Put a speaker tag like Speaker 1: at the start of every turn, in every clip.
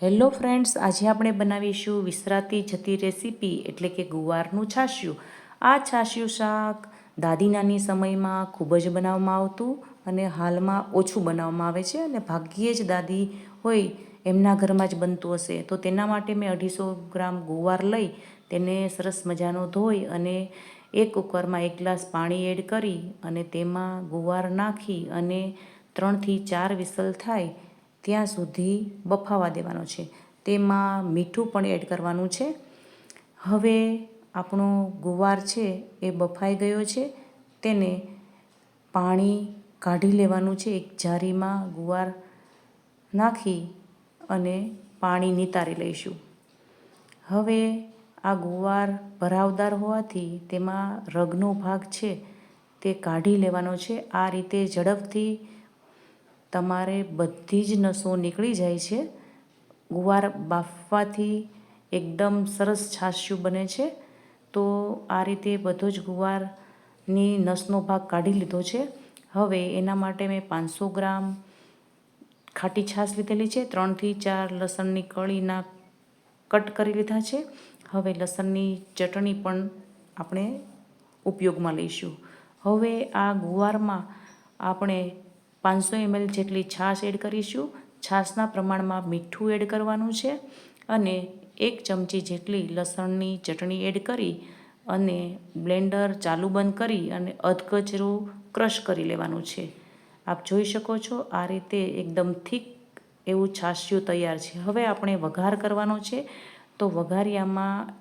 Speaker 1: Hello friends, આજે આપણે બનાવીશું વિસરાતી જતી રેસીપી એટલે કે ગુવારનું છાશિયું. આ છાશિયું શાક દાદી નાની સમયમાં ખૂબ જ બનાવવામાં આવતું અને હાલમાં ઓછું બનાવવામાં આવે છે અને ભાગ્યે જ દાદી હોય એમના ઘરમાં જ બનતું હશે. તો તેના માટે મેં 250 ગ્રામ ગુવાર લઈ તેને સરસ મજાનો ધોઈ અને એક કુકરમાં 1 ગ્લાસ પાણી એડ કરી અને તેમાં ગુવાર નાખી અને 3 થી 4 વિસલ થાય ત્યાં સુધી બફાવા દેવાનો છે. તેમાં મીઠું પણ એડ કરવાનું છે. હવે આપણો ગુવાર છે એ બફાઈ ગયો છે. તેને પાણી કાઢી લેવાનું છે. એક જારીમાં ગુવાર નાખી અને પાણી નિતારી લઈશું. હવે આ ગુવાર ભરાવદાર હોવાથી તેમાં રગનો ભાગ છે તે કાઢી લેવાનો છે. આ રીતે ઝડપથી તમારે બધી જ નસો નીકળી જાય છે. ગુવાર બાફવાથી એકદમ સરસ છાશિયું બને છે. તો આ રીતે બધો જ ગુવારની નસનો ભાગ કાઢી લીધો છે. હવે એના માટે મેં 500 ગ્રામ ખાટી છાશ લીધેલી છે. 3 થી 4 લસણની કળીના કટ કરી લીધા છે. હવે લસણની ચટણી પણ આપણે ઉપયોગમાં લઈશું. હવે આ ગુવારમાં આપણે 500 ml જેટલી છાશ એડ કરીશું. છાશના પ્રમાણમાં મીઠું એડ કરવાનું છે અને 1 ચમચી જેટલી લસણની ચટણી એડ કરી અને બ્લેન્ડર ચાલુ બંધ કરી અને અધકચરું ક્રશ કરી લેવાનું છે. આપ જોઈ શકો છો આ રીતે એકદમ થીક એવું છાશિયું તૈયાર છે. હવે આપણે વઘાર કરવાનો છે. તો વઘારિયામાં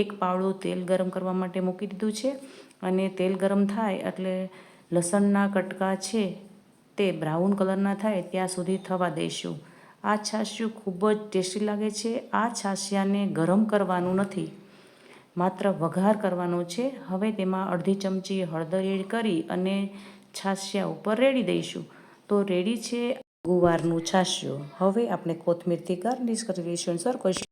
Speaker 1: 1 પાવડું તેલ ગરમ કરવા માટે મૂકી દીધું છે અને તેલ ગરમ થાય એટલે લસણના કટકા છે તે બ્રાઉન કલરના થાય ત્યાં સુધી થવા દઈશું. આ છાશિયું ખૂબ જ ટેસ્ટી લાગે છે. આ છાશિયાને ગરમ કરવાનું નથી, માત્ર વઘાર કરવાનો છે. હવે તેમાં અડધી ચમચી હળદર એડ કરી અને છાશિયા ઉપર રેડી દઈશું. તો રેડી છે ગુવારનું છાશિયું. હવે આપણે કોથમીરથી ગાર્નિશ કરી લઈશું. સર કોઈ